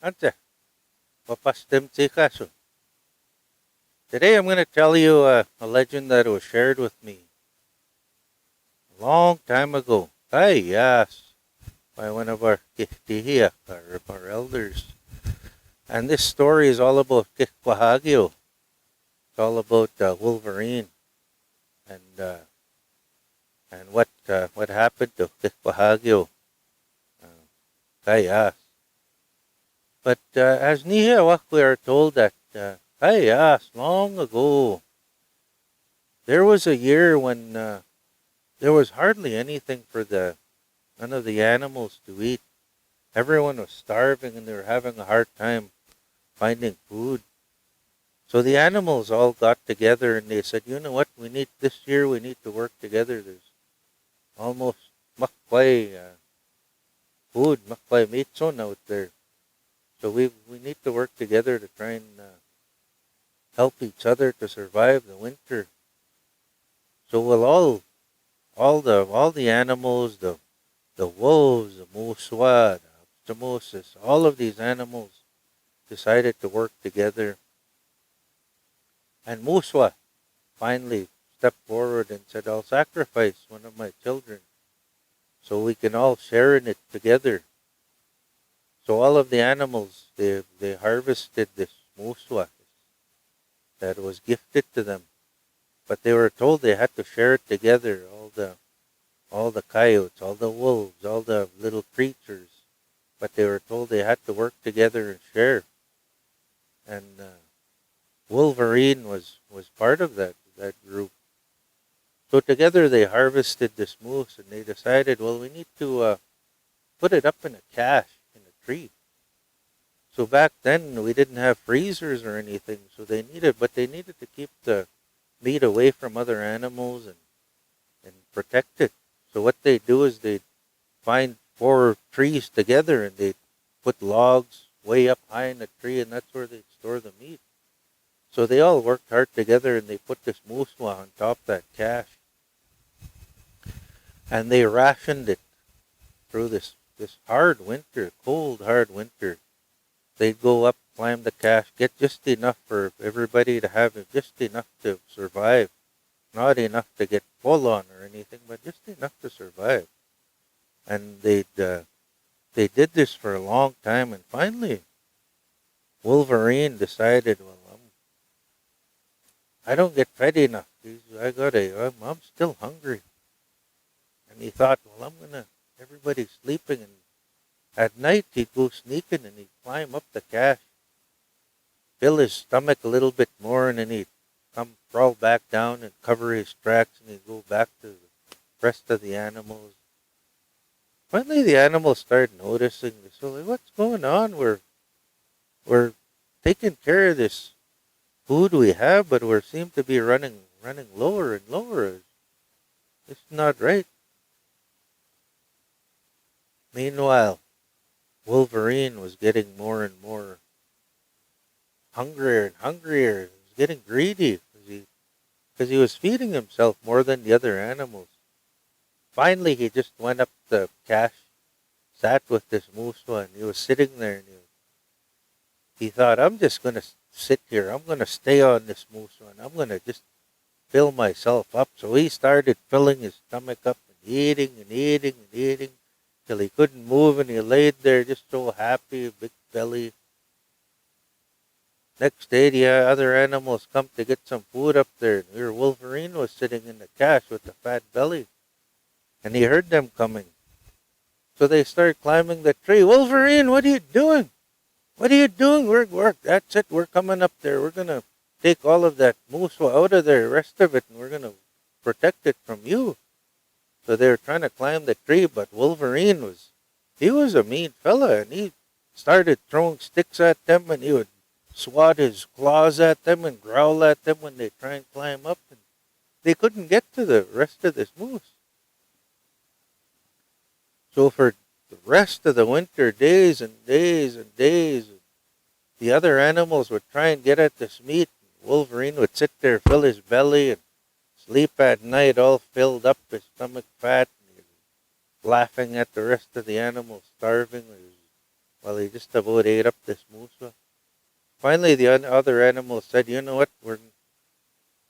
Ante, papastem tikaso. Today I'm going to tell you a legend that was shared with me a long time ago. Ay, yes, by one of our kihtihiak, our elders. And this story is all about Kikpahagyo. It's all about Wolverine and uh, and what happened to Kikpahagyo. Ay, yes. But as Nihawak, we are told that ay, yes, long ago, there was a year when there was hardly anything for none of the animals to eat. Everyone was starving and they were having a hard time finding food. So the animals all got together and they said, you know what, this year we need to work together. There's almost makpay food, makpay mitson out there. So we need to work together to try and help each other to survive the winter. So we'll all the animals, the wolves, the muswa, the Moses, all of these animals decided to work together. And Muswa finally stepped forward and said, I'll sacrifice one of my children so we can all share in it together. So all of the animals, they harvested this Muswa that was gifted to them. But they were told they had to share it together, all the coyotes, all the wolves, all the little creatures. But they were told they had to work together and share. And Wolverine was part of that group. So together they harvested this moose and they decided, well, we need to put it up in a cache in a tree. So back then we didn't have freezers or anything, so they needed to keep the meat away from other animals and protect it. So what they do is they find 4 trees together and they put logs way up high in the tree, and that's where they store the meat. So they all worked hard together and they put this muswa on top of that cache. And they rationed it through this hard winter, cold, hard winter. They'd go up, climb the cache, get just enough for everybody to have it, just enough to survive. Not enough to get full on or anything, but just enough to survive. And they did this for a long time, and finally, Wolverine decided, well, I don't get fed enough. I'm still hungry. And he thought, well, everybody's sleeping, and at night he'd go sneaking and he'd climb up the cache, fill his stomach a little bit more, and then he'd crawl back down and cover his tracks, and he'd go back to the rest of the animals. Finally, the animals started noticing this. So, like, what's going on? We're taking care of this food we have, but we seem to be running lower and lower. It's not right. Meanwhile, Wolverine was getting more and more hungrier and hungrier. He was getting greedy because he was feeding himself more than the other animals. Finally, he just went up the cache, sat with this muswa, and he was sitting there, and he thought, I'm just going to sit here. I'm going to stay on this muswa, and I'm going to just fill myself up. So he started filling his stomach up and eating and eating and eating till he couldn't move, and he laid there just so happy, big belly. Next day, the other animals come to get some food up there, and here Wolverine was sitting in the cache with a fat belly, and he heard them coming. So they started climbing the tree. Wolverine, what are you doing? What are you doing? That's it. We're coming up there. We're going to take all of that muswa out of there, the rest of it, and we're going to protect it from you. So they were trying to climb the tree, but Wolverine was a mean fella, and he started throwing sticks at them, and he would swat his claws at them and growl at them when they try and climb up, and they couldn't get to the rest of this moose. So for the rest of the winter, days and days and days, the other animals would try and get at this meat. Wolverine would sit there, fill his belly, and sleep at night all filled up, his stomach fat, and he was laughing at the rest of the animals starving. He was Well, he just about ate up this moose. Finally, the other animals said, "You know what? We're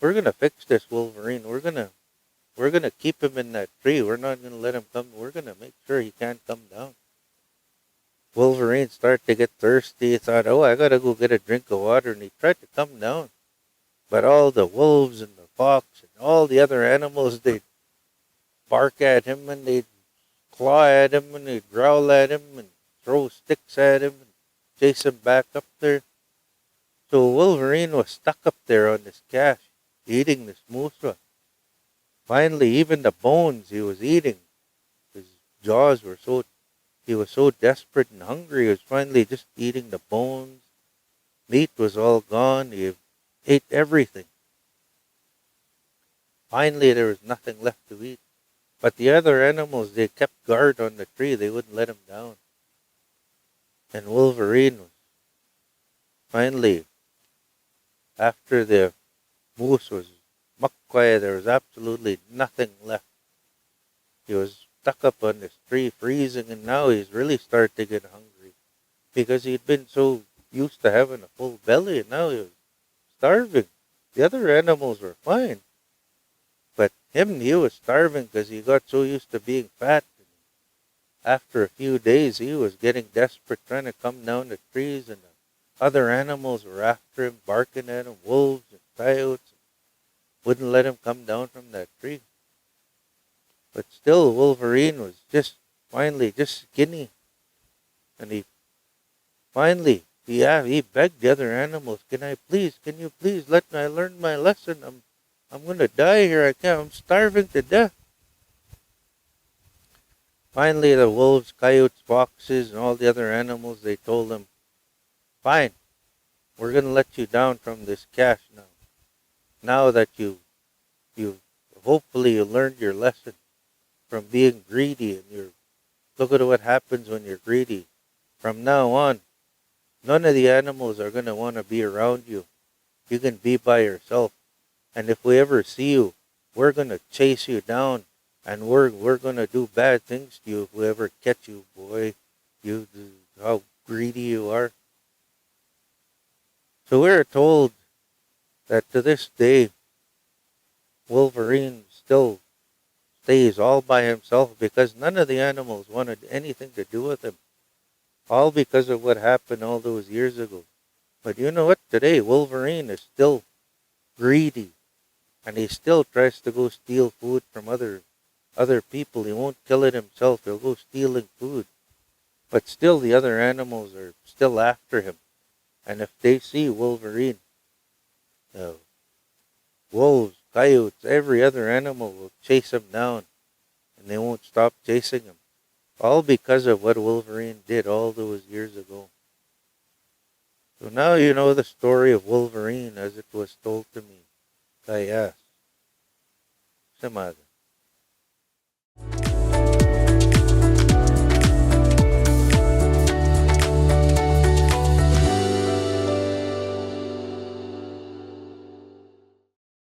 gonna fix this Wolverine. We're gonna keep him in that tree. We're not gonna let him come. We're gonna make sure he can't come down." Wolverine started to get thirsty. He thought, "Oh, I gotta go get a drink of water," and he tried to come down. But all the wolves and the fox and all the other animals, they'd bark at him and they'd claw at him and they'd growl at him and throw sticks at him and chase him back up there. So Wolverine was stuck up there on this cache, eating this moose. Finally, even the bones he was eating, his jaws were so, he was so desperate and hungry, he was finally just eating the bones. Meat was all gone. He ate everything. Finally, there was nothing left to eat. But the other animals, they kept guard on the tree. They wouldn't let him down. And Wolverine was finally, after the moose was muck quiet, there was absolutely nothing left. He was stuck up on this tree freezing, and now he's really started to get hungry because he'd been so used to having a full belly, and now he was starving. The other animals were fine, but he was starving because he got so used to being fat. After a few days, he was getting desperate, trying to come down the trees, and the other animals were after him, barking at him, wolves and coyotes, wouldn't let him come down from that tree. But still, Wolverine was just skinny, and he finally, he begged the other animals, can you please let me learn my lesson? I'm gonna die here. I'm starving to death." Finally, the wolves, coyotes, foxes, and all the other animals, they told him, "Fine, we're gonna let you down from this cache now. Now that you hopefully you learned your lesson from being greedy, and look at what happens when you're greedy. From now on, none of the animals are gonna want to be around you. You can be by yourself. And if we ever see you, we're gonna chase you down, and we're gonna do bad things to you if we ever catch you, boy. How greedy you are." So we're told that to this day, Wolverine still stays all by himself because none of the animals wanted anything to do with him. All because of what happened all those years ago. But you know what? Today, Wolverine is still greedy. And he still tries to go steal food from other people. He won't kill it himself. He'll go stealing food. But still, the other animals are still after him. And if they see Wolverine, wolves, coyotes, every other animal will chase him down. And they won't stop chasing him. All because of what Wolverine did all those years ago. So now you know the story of Wolverine as it was told to me. Kaya, sa